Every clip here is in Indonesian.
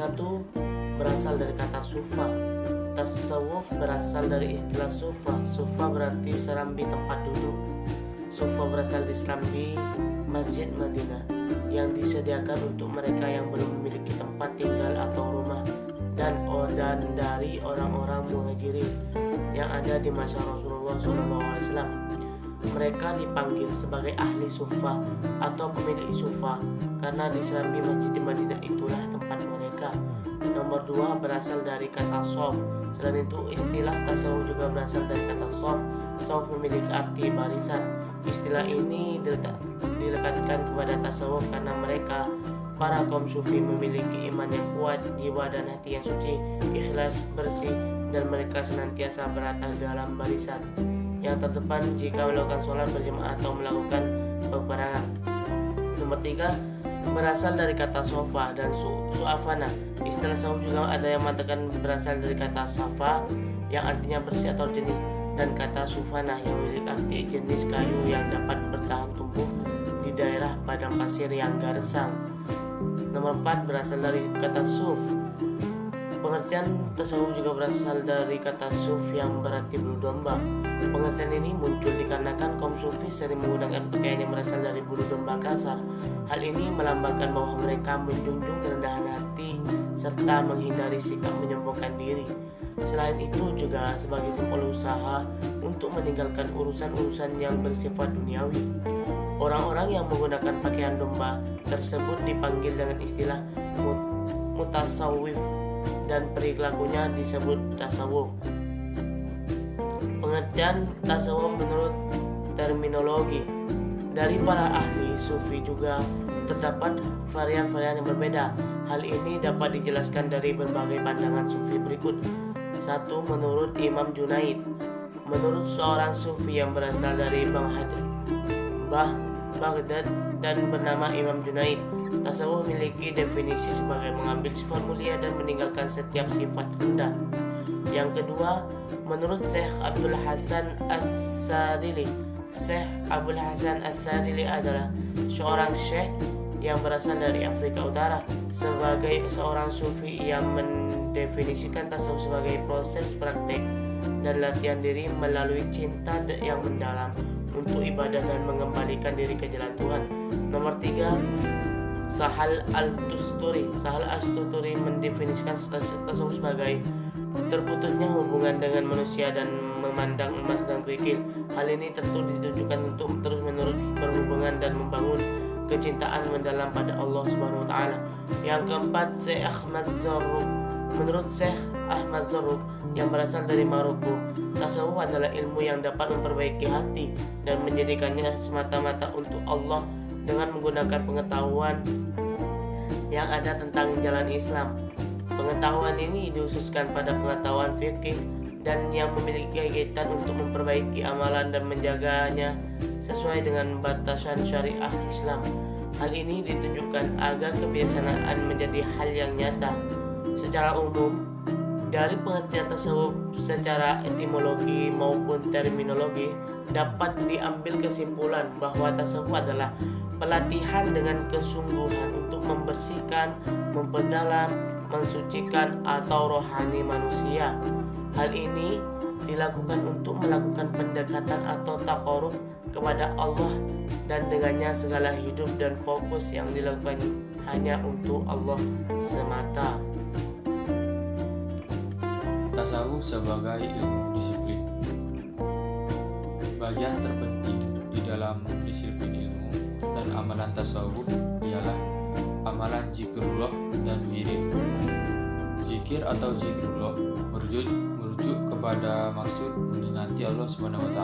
Satu, berasal dari kata sufa. Tasawuf berasal dari istilah sufa. Sufa berarti serambi tempat duduk. Sufa berasal di serambi Masjid Madinah yang disediakan untuk mereka yang belum memiliki tempat tinggal atau rumah, dan dari orang-orang muhajirin yang ada di masa Rasulullah SAW. Mereka dipanggil sebagai ahli sufa atau pemilik sufa karena di serambi Masjid Madinah itulah tempat mereka. Nomor dua, berasal dari kata sof. Selain itu, istilah tasawuf juga berasal dari kata sof. Sof memiliki arti barisan. Istilah ini dilekatkan kepada tasawuf karena mereka, para kaum sufi, memiliki iman yang kuat, jiwa dan hati yang suci, ikhlas, bersih, dan mereka senantiasa berada dalam barisan yang terdepan jika melakukan sholat berjamaah atau melakukan peperangan. Nomor tiga, berasal dari kata sofa dan suafana. Istilah tasawuf juga ada yang mengatakan berasal dari kata safa yang artinya bersih atau jernih, dan kata sufana yang memiliki arti jenis kayu yang dapat bertahan tumbuh di daerah padang pasir yang gersang. Nomor 4, berasal dari kata suf. Pengertian tasawuf juga berasal dari kata suf yang berarti bulu domba. Pengertian ini muncul dikarenakan kaum sufi sering menggunakan pakaian yang berasal dari bulu domba kasar. Hal ini melambangkan bahwa mereka menjunjung kerendahan hati serta menghindari sikap menyombongkan diri. Selain itu juga sebagai simbol usaha untuk meninggalkan urusan-urusan yang bersifat duniawi. Orang-orang yang menggunakan pakaian domba tersebut dipanggil dengan istilah mutasawwif dan perilakunya disebut tasawuf. Pengertian tasawuf menurut terminologi dari para ahli sufi juga terdapat varian-varian yang berbeda. Hal ini dapat dijelaskan dari berbagai pandangan sufi berikut. 1. Menurut Imam Junaid. Menurut seorang sufi yang berasal dari Baghdad dan bernama Imam Junaid, tasawuf memiliki definisi sebagai mengambil sifat mulia dan meninggalkan setiap sifat rendah. Yang kedua, menurut Syekh Abdul Hasan As-Sadili. Syekh Abdul Hasan As-Sadili adalah seorang syekh yang berasal dari Afrika Utara. Sebagai seorang sufi yang mendefinisikan tasawuf sebagai proses praktek dan latihan diri melalui cinta yang mendalam untuk ibadah dan mengembalikan diri ke jalan Tuhan. Nomor 3, Sahal Al-Tusturi mendefinisikan tasawuf sebagai terputusnya hubungan dengan manusia dan memandang emas dan kerikil. Hal ini tentu ditujukan untuk terus-menerus berhubungan dan membangun kecintaan mendalam pada Allah Subhanahu wa taala. Yang keempat, Syekh Ahmad Zarruq. Menurut Syekh Ahmad Zarruq yang berasal dari Maroko, tasawuf adalah ilmu yang dapat memperbaiki hati dan menjadikannya semata-mata untuk Allah dengan menggunakan pengetahuan yang ada tentang jalan Islam. Pengetahuan ini dikhususkan pada pengetahuan fikih dan yang memiliki kaitan untuk memperbaiki amalan dan menjaganya sesuai dengan batasan syariah Islam. Hal ini ditujukan agar kebiasaan menjadi hal yang nyata. Secara umum, dari pengertian tasawuf secara etimologi maupun terminologi dapat diambil kesimpulan bahwa tasawuf adalah pelatihan dengan kesungguhan untuk membersihkan, memperdalam, mensucikan atau rohani manusia. Hal ini dilakukan untuk melakukan pendekatan atau taqarrub kepada Allah, dan dengannya segala hidup dan fokus yang dilakukan hanya untuk Allah semata. Tasawuf sebagai ilmu disiplin. Bagian terpenting di dalam disiplin ilmu dan amalan tasawuf ialah amalan zikrullah dan wirid. Zikir atau zikrullah merujuk kepada maksud mengingati Allah SWT.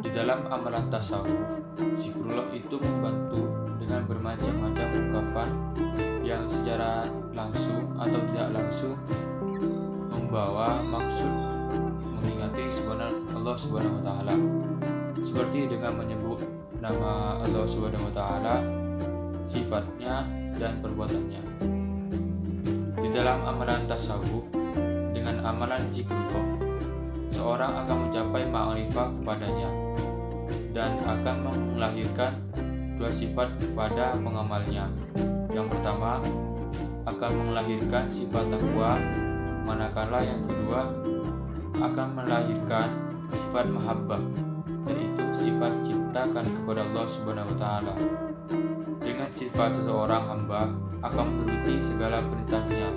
Di dalam amalan tasawuf, zikrullah itu membantu dengan bermacam-macam ungkapan yang secara langsung atau tidak langsung membawa maksud mengingati Allah Subhanahu wa taala, seperti dengan menyebut nama Allah Subhanahu wa taala, sifatnya dan perbuatannya. Di dalam amalan tasawuf dengan amalan zikrullah, seorang akan mencapai ma'rifah kepadanya dan akan melahirkan dua sifat pada pengamalnya. Yang pertama, akan melahirkan sifat takwa, manakala yang kedua akan melahirkan sifat mahabbah, yaitu sifat cintakan kepada Allah Subhanahu wa taala. Dengan sifat seseorang hamba akan menuruti segala perintahnya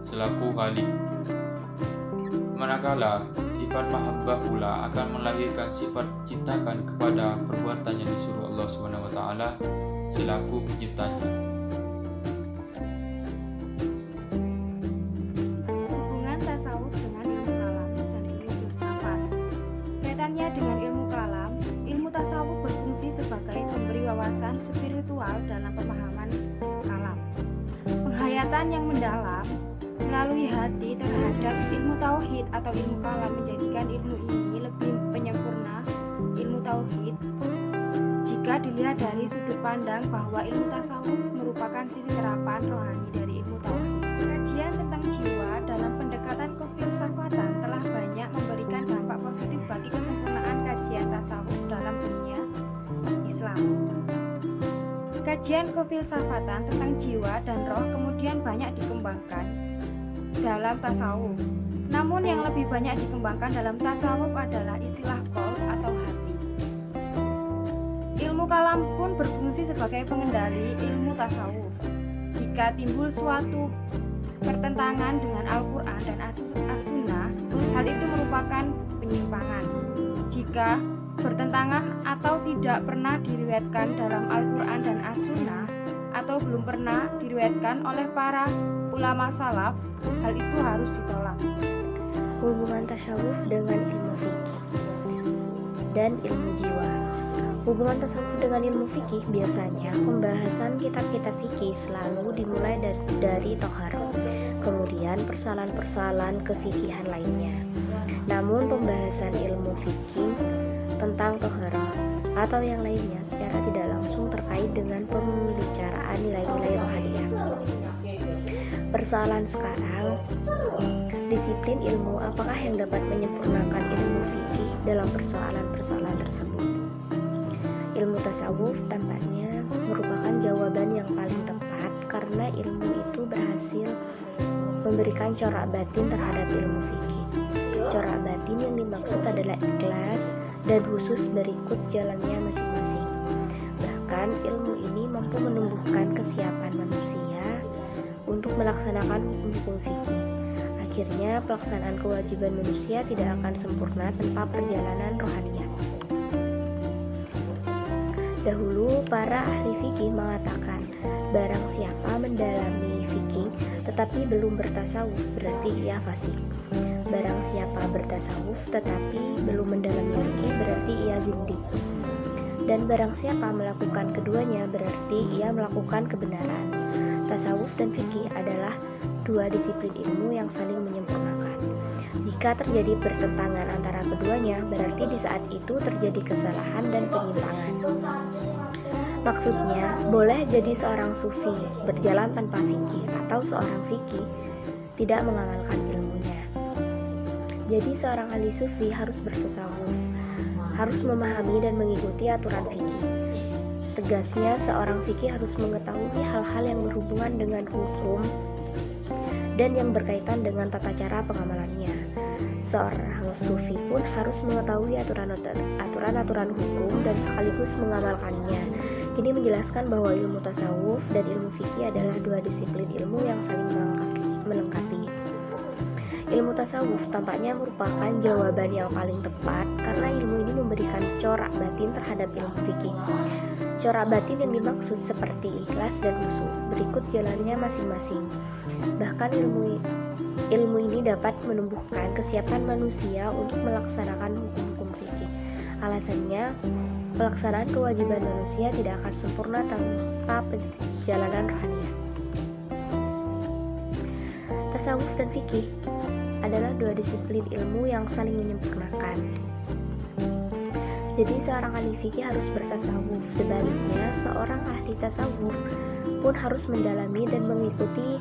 selaku khalik. Manakala sifat mahabbah pula akan melahirkan sifat cintakan kepada perbuatan yang disuruh Allah Subhanahu wa taala selaku penciptanya. Hubungan tasawuf dengan ilmu kalam dan ilmu filsafat. Kaitannya dengan ilmu kalam, ilmu tasawuf berfungsi sebagai pemberi wawasan spiritual dalam pemahaman kalam. Penghayatan yang mendalam melalui hati terhadap ilmu tauhid atau ilmu kalam menjadikan ilmu ini lebih penyempurna ilmu tauhid jika dilihat dari sudut pandang bahwa ilmu tasawuf merupakan sisi terapan rohani dari ilmu tauhid. Kajian tentang jiwa dalam pendekatan kefilsafatan telah banyak memberikan dampak positif bagi kesempurnaan kajian tasawuf dalam dunia Islam. Kajian kefilsafatan tentang jiwa dan roh kemudian banyak dikembangkan dalam tasawuf. Namun yang lebih banyak dikembangkan dalam tasawuf adalah istilah qalb atau hati. Ilmu kalam pun berfungsi sebagai pengendali ilmu tasawuf. Jika timbul suatu pertentangan dengan Al-Quran dan As-Sunnah, hal itu merupakan penyimpangan. Jika bertentangan atau tidak pernah diriwayatkan dalam Al-Quran dan As-Sunnah, atau belum pernah diriwayatkan oleh para ulama salaf, hal itu harus ditolak. Hubungan tasawuf dengan ilmu fikih dan ilmu jiwa. Hubungan tasawuf dengan ilmu fikih biasanya pembahasan kitab-kitab fikih selalu dimulai dari Toharoh, kemudian persoalan-persoalan kefikihan lainnya. Namun pembahasan ilmu fikih tentang Toharoh atau yang lainnya secara tidak langsung terkait dengan pembicaraan nilai-nilai rohaniah. Persoalan sekarang, disiplin ilmu apakah yang dapat menyempurnakan ilmu fikih dalam persoalan-persoalan tersebut? Ilmu tasawuf tampaknya merupakan jawaban yang paling tepat karena ilmu itu berhasil memberikan corak batin terhadap ilmu fikih. Corak batin yang dimaksud adalah ikhlas dan khusus berikut jalannya masing-masing. Bahkan ilmu ini mampu menumbuhkan kesiapan manusia untuk melaksanakan hukum fikih. Akhirnya pelaksanaan kewajiban manusia tidak akan sempurna tanpa perjalanan rohaniah. Dahulu para ahli fikih mengatakan, barang siapa mendalami fikih tetapi belum bertasawuf berarti ia fasik. Barang siapa bertasawuf tetapi belum mendalami fikih berarti ia zindik. Dan barang siapa melakukan keduanya berarti ia melakukan kebenaran. Tasawuf dan fikih adalah dua disiplin ilmu yang saling menyempurnakan. Jika terjadi pertentangan antara keduanya, berarti di saat itu terjadi kesalahan dan penyimpangan. Maksudnya, boleh jadi seorang sufi berjalan tanpa fikih atau seorang fikih tidak mengamalkan ilmunya. Jadi seorang ahli sufi harus bertasawuf, harus memahami dan mengikuti aturan fikih. Tegasnya, seorang fikih harus mengetahui hal-hal yang berhubungan dengan hukum dan yang berkaitan dengan tata cara pengamalannya. Seorang sufi pun harus mengetahui aturan-aturan hukum dan sekaligus mengamalkannya. Ini menjelaskan bahwa ilmu tasawuf dan ilmu fikih adalah dua disiplin ilmu yang saling melengkapi. Ilmu tasawuf tampaknya merupakan jawaban yang paling tepat karena ilmu ini memberikan corak batin terhadap ilmu fikih. Corak batin yang dimaksud seperti ikhlas dan khusyuk, berikut jalannya masing-masing. Bahkan ilmu ini dapat menumbuhkan kesiapan manusia untuk melaksanakan hukum-hukum fikih. Alasannya, pelaksanaan kewajiban manusia tidak akan sempurna tanpa perjalanan rohaniah. Tasawuf dan fikih adalah dua disiplin ilmu yang saling menyempurnakan. Jadi seorang ahli fikih harus bertasawuf. Sebaliknya, seorang ahli tasawuf pun harus mendalami dan mengikuti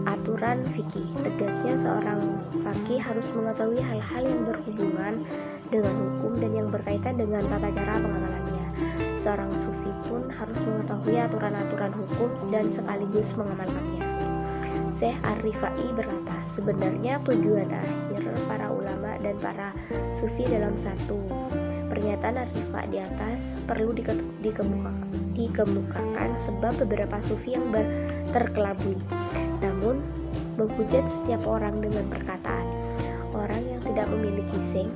aturan fikih. Tegasnya, seorang fakih harus mengetahui hal-hal yang berhubungan dengan hukum dan yang berkaitan dengan tata cara pengamalannya. Seorang sufi pun harus mengetahui aturan-aturan hukum dan sekaligus mengamalkannya. Syekh Ar-Rifai berkata, sebenarnya tujuan akhir para ulama dan para sufi dalam satu. Pernyataan Ar-Rifai di atas perlu dikemukakan sebab beberapa sufi yang terkelabui, namun menghujat setiap orang dengan perkataan, orang yang tidak memiliki syekh,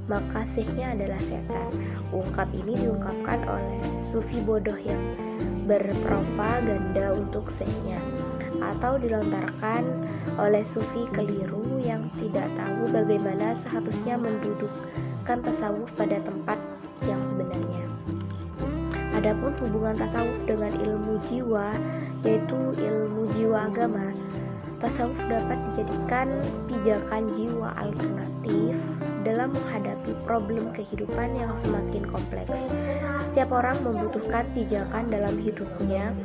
maka syekhnya adalah setan. Ungkap ini diungkapkan oleh sufi bodoh yang berpropaganda untuk syekhnya, atau dilontarkan oleh sufi keliru yang tidak tahu bagaimana seharusnya mendudukkan tasawuf pada tempat yang sebenarnya. Adapun hubungan tasawuf dengan ilmu jiwa, yaitu ilmu jiwa agama, tasawuf dapat dijadikan pijakan jiwa alternatif dalam menghadapi problem kehidupan yang semakin kompleks. Setiap orang membutuhkan pijakan dalam hidupnya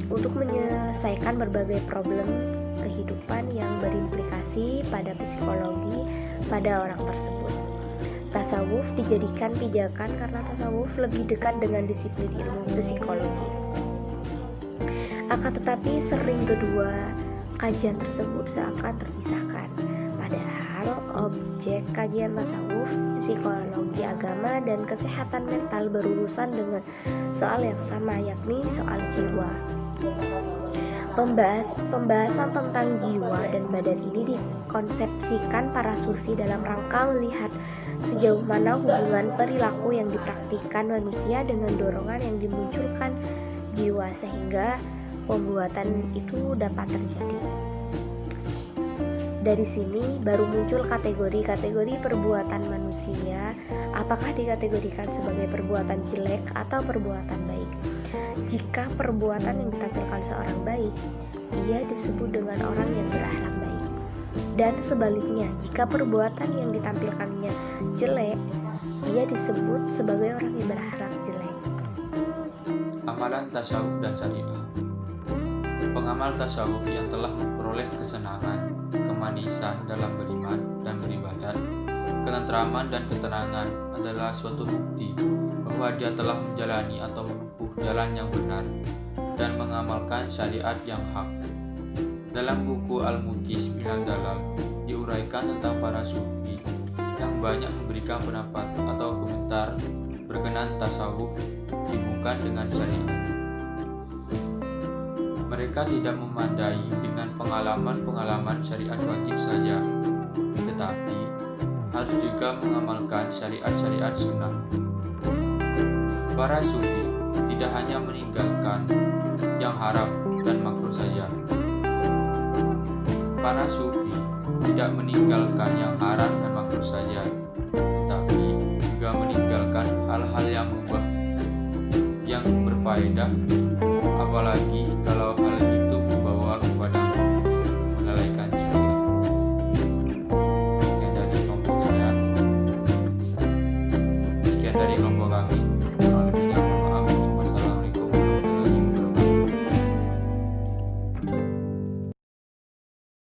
untuk menyelesaikan berbagai problem kehidupan yang berimplikasi pada psikologi pada orang tersebut. Tasawuf dijadikan pijakan karena tasawuf lebih dekat dengan disiplin ilmu psikologi. Akan tetapi sering kedua kajian tersebut seakan terpisahkan, padahal objek kajian tasawuf, psikologi agama, dan kesehatan mental berurusan dengan soal yang sama, yakni soal jiwa. Pembahasan tentang jiwa dan badan ini dikonsepsikan para sufi dalam rangka melihat sejauh mana hubungan perilaku yang dipraktikkan manusia dengan dorongan yang dimunculkan jiwa sehingga pembuatan itu dapat terjadi. Dari sini baru muncul kategori-kategori perbuatan manusia, apakah dikategorikan sebagai perbuatan jelek atau perbuatan baik. Jika perbuatan yang ditampilkan seorang baik, ia disebut dengan orang yang berakhlak baik. Dan sebaliknya, jika perbuatan yang ditampilkannya jelek, ia disebut sebagai orang yang berakhlak jelek. Amalan tasawuf dan syariah. Pengamal tasawuf yang telah memperoleh kesenangan, kemanisan dalam beriman dan beribadat, ketentraman dan ketenangan adalah suatu bukti bahwa dia telah menjalani atau menempuh jalan yang benar dan mengamalkan syariat yang hak. Dalam buku Al-Muqis Minal Dalal diuraikan tentang para sufi yang banyak memberikan pendapat atau komentar berkenan tasawuf dihubungkan dengan syariat. Mereka tidak memandai dengan pengalaman-pengalaman syariat wajib saja, tetapi harus juga mengamalkan syariat-syariat sunnah. Para sufi tidak hanya meninggalkan yang haram dan makruh saja. Para sufi tidak meninggalkan yang haram dan makruh saja, tetapi juga meninggalkan hal-hal yang mubah, yang berfaedah